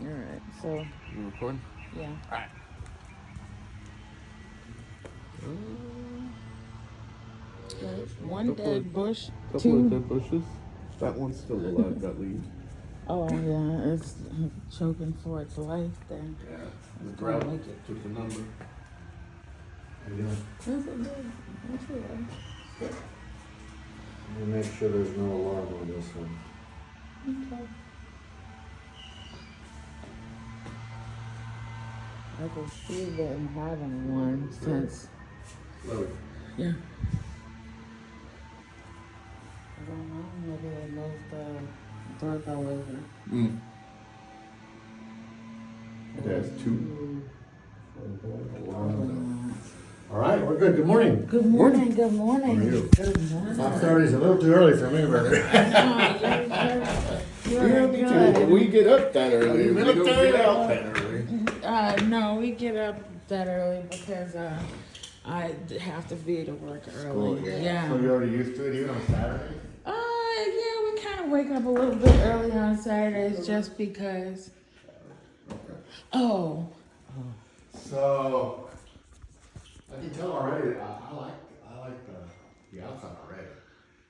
Alright, so, You recording? yeah. Alright. One dead bush, Couple two. of dead bushes. That one's still alive, that leaf. Oh, yeah, it's choking for its life there. Yeah. The It's drought gonna make it. took the number. Yeah. Yes, it did. Yes, it did. Let me make sure there's no alarm on this one. Okay. I can see them having one since, Look. yeah. I don't know, maybe they moved the doorbell over. There's two. Probably All right, we're good. Good morning. Good morning, good morning. How are you? Good morning. 5:30 is a little too early for me, brother. You're good. We get up that early. We don't Military get out out. that early. No, we get up that early because I have to be to work early. Yeah. So you're already used to it, even on Saturday? Yeah, we kind of wake up a little bit early on Saturdays just because. Oh. So, I can tell already. I like the outside already.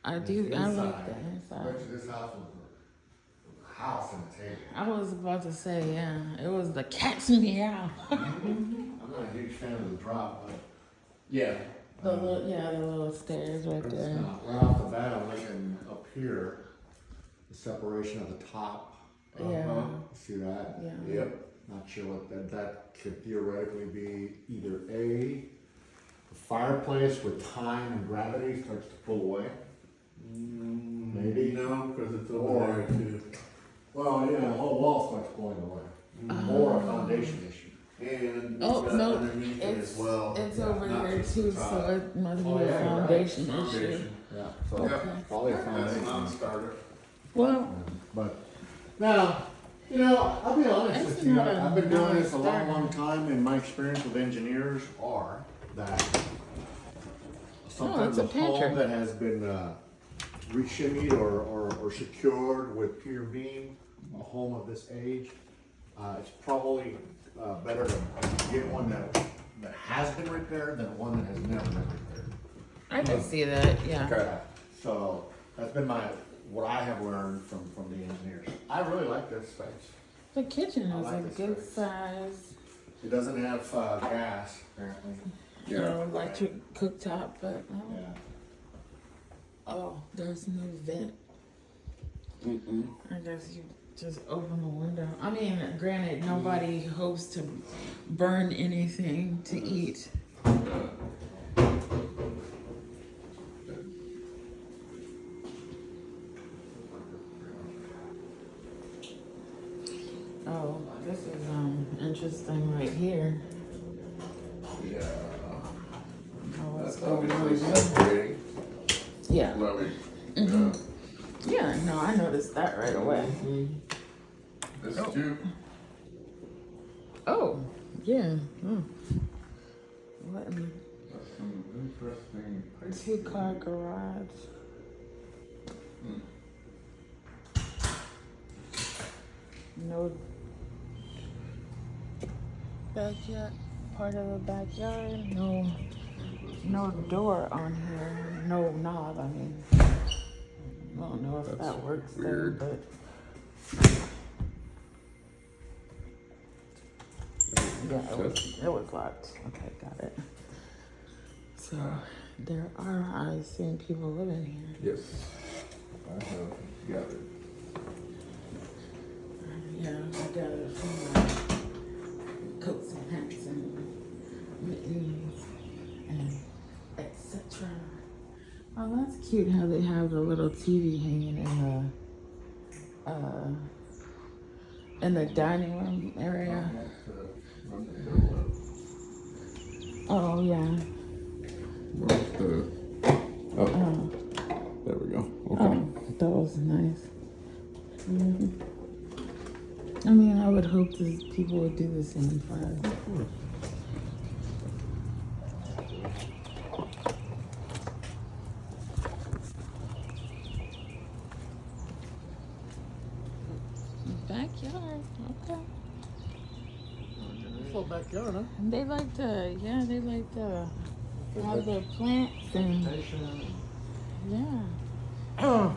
I And do. it's I like inside. the inside. Especially this house with a house and a table. I was about to say, yeah, it was the cat's meow. I'm not a huge fan of the drop, but Yeah. The little stairs right it's there. not. Right off the bat, I'm looking up here, the separation of the top. Yeah. See that? Yeah. Yep. Not sure what that could theoretically be. Either A, the fireplace with time and gravity starts to pull away. Maybe. No, because it's Or- over there too. Well, yeah, the whole wall starts pulling away. Or a foundation issue. And Oh, got no, underneath it it's as well. it's Yeah, over not here just too, the top. so it must be Oh, a yeah, you're right. foundation issue. Foundation. Yeah. So Okay. probably a That's a foundation. non-starter. Well, But now, I'll be honest It's with you. not a I've been doing this a long, non-starter. long time, and my experience with engineers are that sometimes a a pantry. home that has been re-shimmied or secured with pier beam, a home of this age, it's probably better to get one that has been repaired than one that has never been repaired. I can see that. Yeah. Okay. So that's been what I have learned from the engineers. I really like this space. The kitchen I is like a this good space. size. It doesn't have gas, apparently. Electric cooktop, but Yeah. oh, there's no vent. I guess you just open the window. I mean, granted, nobody hopes to burn anything to eat. Oh, this is interesting right here. Yeah. Oh, what's That's going on obviously there? separating. Yeah. Slowly. Mhm. Yeah, no, I noticed that right away. This too. Oh, yeah. What in That's some interesting the pipes. 2-car garage? No backyard, part of the backyard. No door on here. No knob. I mean, I don't know if That's that works weird. there, but yeah, it was locked. Okay, got it. So there are, I assume, people living here. Yes. I have gathered. Yeah, I got it from my coats and hats and mittens and etc. Oh, that's cute how they have the little TV hanging in the dining room area. Oh yeah. Where's the? Oh, there we go. Okay. Oh, that was nice. I mean, I would hope that people would do the same for us. Backyard, okay. beautiful backyard, huh? And they like to, yeah, they like to have the plants and, yeah.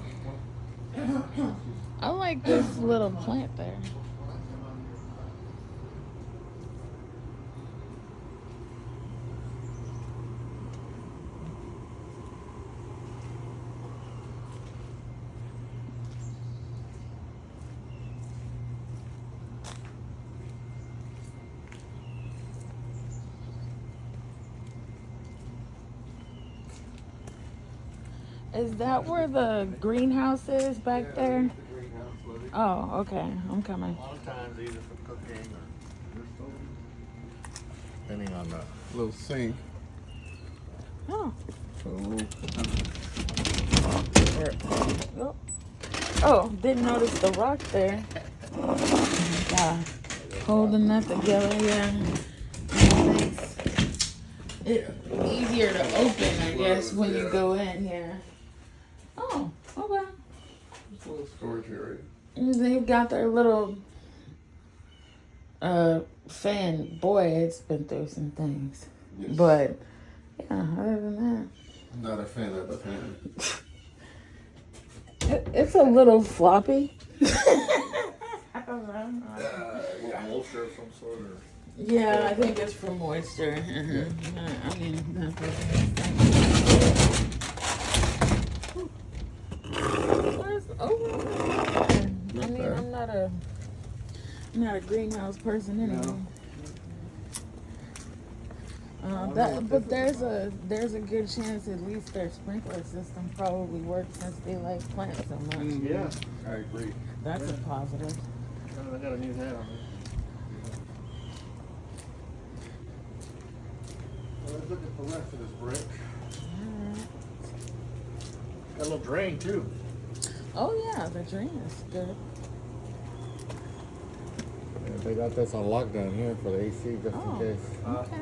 I like this little plant there. Is that where the greenhouse is back there? Oh, okay. I'm coming. A lot of times either for cooking or depending on the Little sink. Oh. So, a little, Oh. Oh, didn't notice the rock there. Yeah. Holding that together, yeah. Makes it easier to open, I guess, when you go in, yeah. Oh, okay. just a little storage area. They've got their little fan. Boy, it's been through some things. Yes. But yeah, other than I'm not a fan of the fan. that, it's a little floppy. I don't know. moisture of some sort or Yeah, I think it's for moisture. I mean, that's I mean, I'm not a greenhouse person anyway. But there's a good chance at least their sprinkler system probably works since they like plants so much. yeah. I agree. That's a positive. I got a new hat on. Let's look at the rest of this brick. Got a little drain too. Oh yeah, the drain is good. Yeah, they got this on lockdown here for the AC just Oh, in case. okay.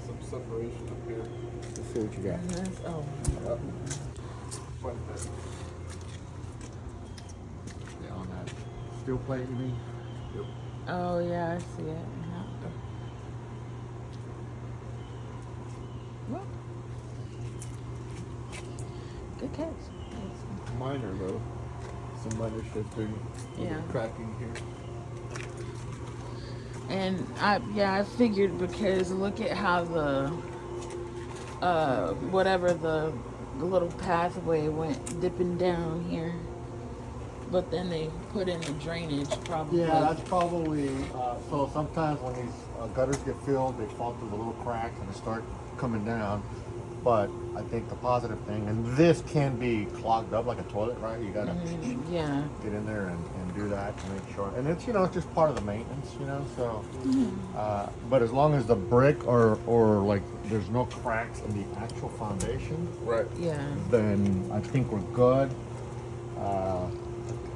Some separation up here. Let's see what you got. And that's, Yeah, on that steel plate, you mean? oh yeah, I see it. Yeah. Well, good catch. Minor though. Some minor shifting. Yeah. Cracking here. And I figured because look at how the whatever the little pathway went dipping down here, but then they put in the drainage probably. Yeah, that's probably, so sometimes when these gutters get filled, they fall through the little cracks and they start coming down. But I think the positive thing, and this can be clogged up like a toilet, right? You gotta Yeah. get in there and do that to make sure. And it's, it's just part of the maintenance, so. But as long as the brick or like there's no cracks in the actual foundation, Right. Yeah. then I think we're good.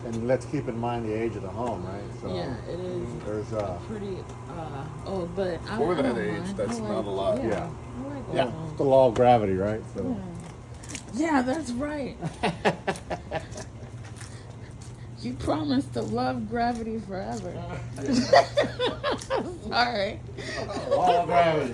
And let's keep in mind the age of the home, right? So Yeah, it is there's pretty old, but For I that don't age, mind. that's I not a lot. Yeah. Yeah. I like yeah, old it's the law of gravity, right? So Yeah, that's right. You promised to love gravity forever. Sorry. law of gravity.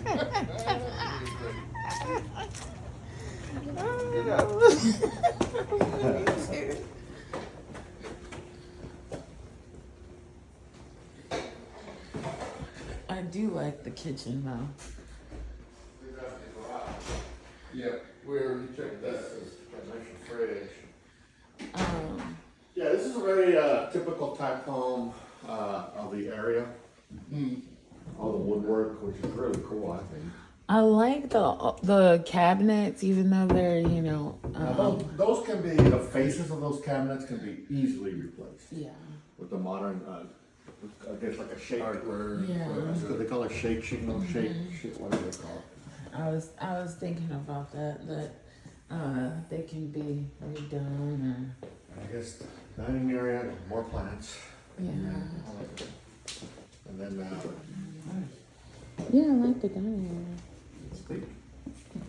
I do like the kitchen though. Yeah, we already checked that. Yeah, this is a very typical type home of the area. All the woodwork, which is really cool, I think. I like the cabinets, even though they're Those can be, the faces of those cabinets can be easily replaced yeah. with the modern, I guess like a shake. Hardware. Yeah. They call it shake, shake, whatever they call it. I was thinking about that they can be redone or I guess dining area, more plants. yeah. And then, Yeah, I like the dining area.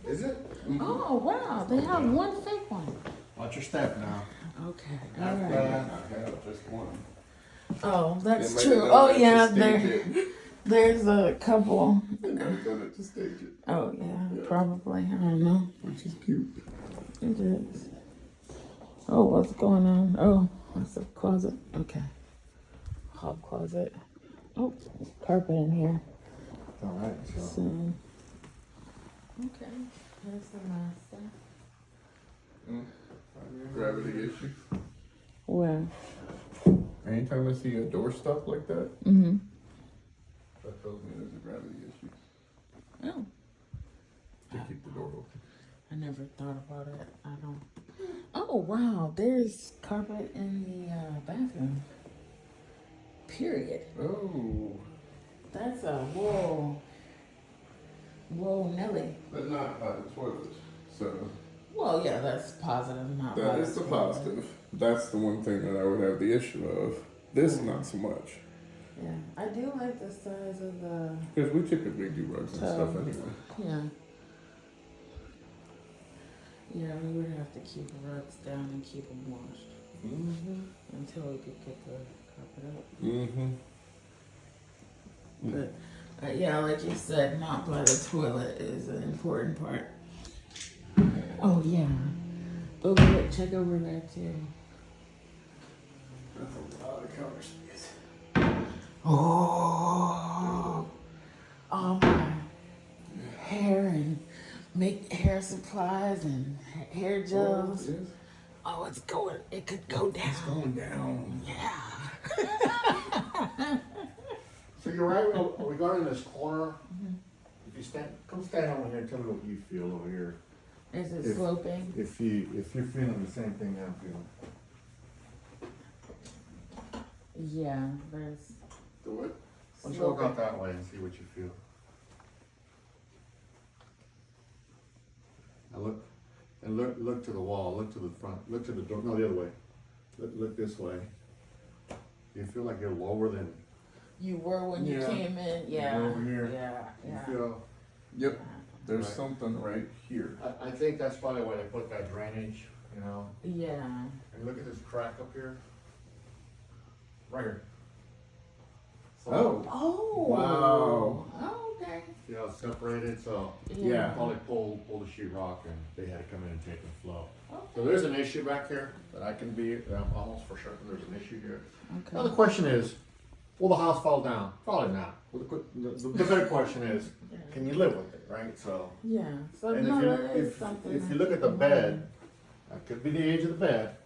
is it? Oh wow, they have one fake one. Watch your step now. Okay, I all right. have just one. Oh, They that's might true. have Oh known yeah, that's a they're stage There's a couple. And I was gonna just stage it. Oh yeah, probably. I don't know. Which is cute. It is. Oh, what's going on? Oh, that's a closet. Okay. Hall closet. Oh, carpet in here. All right, So, okay. There's the master. Gravity issue. Where? Anytime I see a door stop like that, Mm-hmm. that tells me there's a gravity issue. Oh, To keep the door open. I never thought about it. I don't. Oh, wow. There's carpet in the bathroom. Period. Oh. That's a whoa. Whoa, Nelly. But not by the toilet. So Well, yeah, that's positive. Not that is the positive. That's the one thing that I would have the issue of. This, not so much. Yeah, I do like the size of the. Because we typically do rugs and stuff anyway. Yeah. Yeah, we would have to keep rugs down and keep them washed until we could get the carpet up. But yeah, like you said, not by the toilet is an important part. Oh yeah, over there, check over there too. That's a lot of counter space. Oh, all my hair and make hair supplies and hair gels. Yes. Oh, it's going. It could go down. It's going down. Yeah. So you're right, regarding this corner, if you come stand over here and tell me what you feel over here. Is it sloping? If you're feeling the same thing I'm feeling. Yeah, there's. The what? Why don't you walk out that way and see what you feel? Now look to the wall, look to the front, look to the door, no, the other way. Look this way. Do you feel like you're lower than? You were when you Yeah. came in. Yeah. Over here. Yeah. You Yeah. feel? Yep. There's Right. something right here. I think that's probably why they put that drainage, you know. Yeah. And look at this crack up here. Right here. Oh. Oh. Wow. Oh, okay. You know, separated, so Yeah. probably pull the sheetrock and they had to come in and take the flow. Okay. So there's an issue back here that I'm almost for certain there's an issue here. Okay. Now the question is, will the house fall down? Probably not. Well, the better question is, can you live with it, right? So, Yeah. So and no, that is something. if you look at the bed, that could be the age of the bed,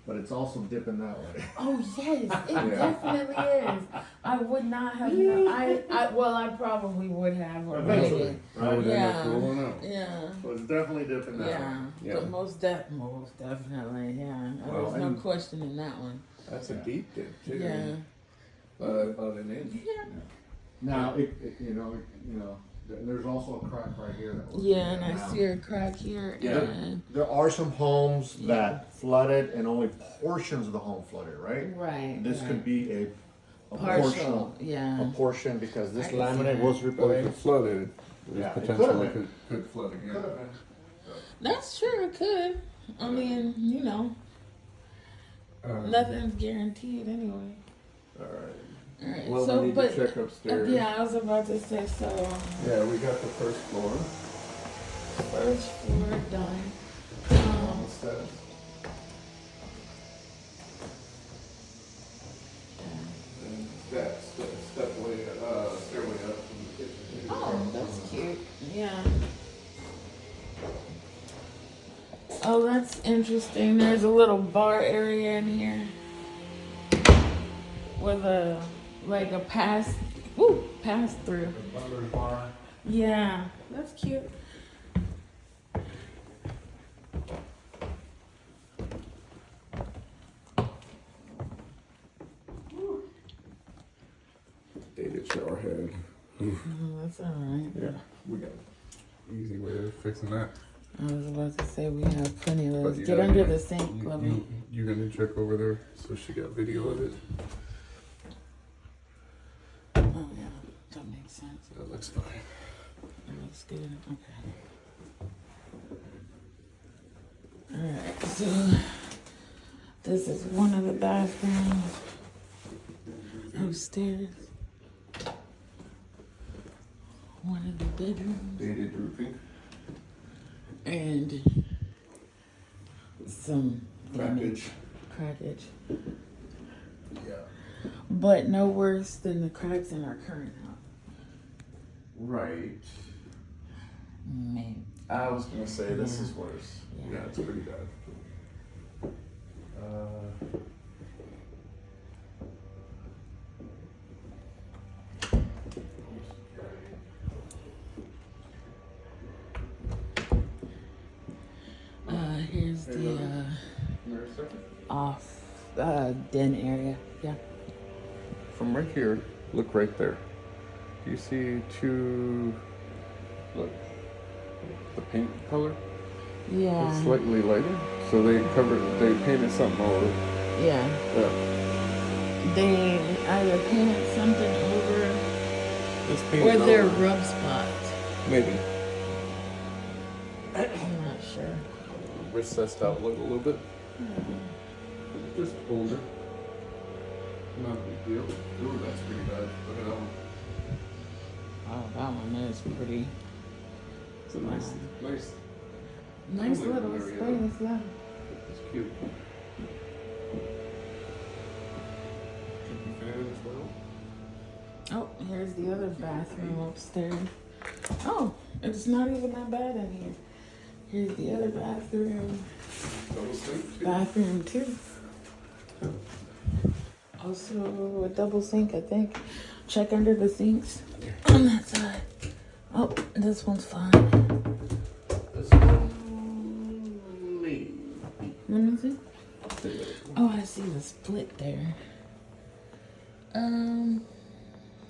but it's also dipping that way. Oh yes, it definitely is. I would not have known. I probably would have Eventually, already. I would end up Yeah. rolling out. Yeah. So it's definitely dipping that way. Yeah. Yeah. But most definitely, yeah. Well, There's no and- questioning that one. That's a deep dip too. Yeah. About an inch. Yeah. Now, there's also a crack right here. That we're Yeah, and looking I at see now. a crack here. Yeah. And, There are some homes that flooded and only portions of the home flooded, right? right. This right. could be a partial. Yeah. portion because this I can see laminate that. was Well, if replaced. it flooded, there's Yeah, it potential could've it been. could flood again. Could have been. That's true. It could. I mean, nothing's guaranteed anyway. All right. All right. Well, so, we need but to check upstairs. yeah, I was about to say so. Yeah, we got the first floor. First floor done. On the steps. And stairway up from the kitchen. Oh, that's cute. Yeah. Oh, that's interesting. There's a little bar area in here with a pass through. The butler's bar. Yeah, that's cute. Dated shower head. Oh, that's all right. Yeah, we got an easy way of fixing that. I was about to say we have plenty of those. But you Get gotta under get- the sink, let me. You gonna check over there so she got video of it? Oh yeah, that makes sense. That looks fine. That looks good. Okay. All right. So this is one of the bathrooms upstairs. one of the bedrooms. Dated roofing. And some damage, crackage. Yeah. But no worse than the cracks in our current house. Right. Maybe. I was gonna say this Yeah. is worse. Yeah. Yeah, it's pretty bad. Here's Hey, the Wait a second. off den area. Yeah. From right here, look right there. Do you see two? Look, the paint color. Yeah. It's slightly lighter, so they painted something over. Yeah. Yeah. They either painted something over It's or painted their over. rub spots. Maybe I'm not sure. recessed out look a little bit. Just older. Not a big deal. Ooh, that's pretty bad. Look at that one. Oh, that one is pretty. It's a nice. Nice Living little area. space, yeah. It's cute. Kitchen fan as well. Oh, here's the other bathroom upstairs. Oh, it's not even that bad in here. Here's the other bathroom. Double sink too. Bathroom too. Also a double sink, I think. Check under the sinks on that side. Oh, this one's fine. This one, maybe. Let me see. Oh, I see the split there.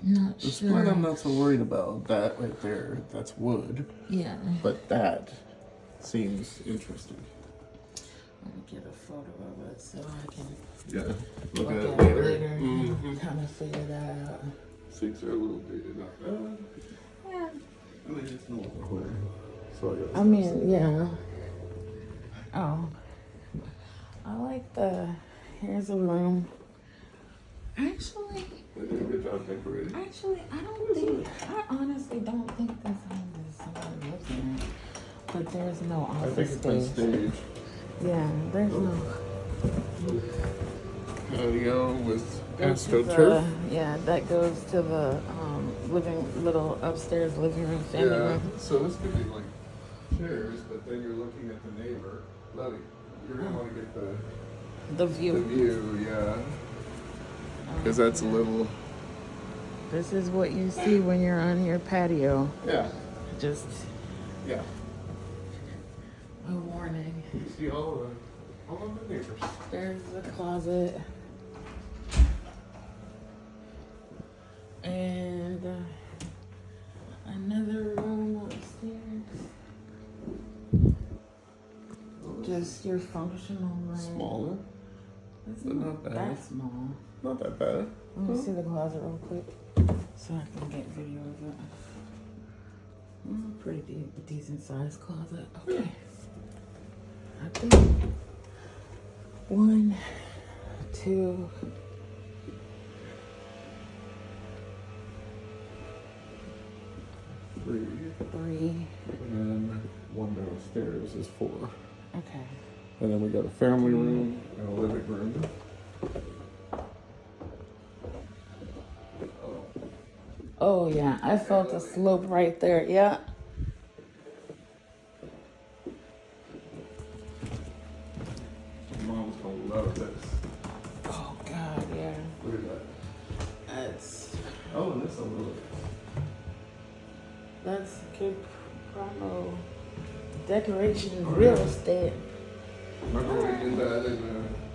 Not The sure. split I'm not so worried about. That right there, that's wood. Yeah. But that seems interesting. Let me get a photo of it so I can Yeah. look Look at at it it later later. and kind of figure that out. Sinks are a little dated. Yeah. I mean, it's normal. So I mean, yeah. Oh. I like here's a room. Actually, They did a good job decorating. I honestly don't think this home is somebody lives in it. But there's no I think office it's been space. staged. Yeah, there's no. Patio with Goes to astroturf. yeah, that goes to the little upstairs living room, family Yeah. room. So this could be like chairs, but then you're looking at the neighbor. Lovey, you're gonna want to get The the view. view, yeah. Because that's a little. This is what you see when you're on your patio. Yeah. Just Yeah. a warning. You see all of the neighbors. There's the closet. And another room upstairs. Just your functional room. Smaller. It's but not bad. that small. Not that bad. Let me see the closet real quick so I can get video of it. Pretty decent sized closet. Okay. I think 1, 2, 3. 3. And then one downstairs is 4. Okay. And then we got a family room and a living room. Oh yeah, I felt a slope right there. Yeah. Mom's gonna love this. Oh God, yeah. Look at that. That's Oh, and this a little. good promo decoration real estate. Remember we did that in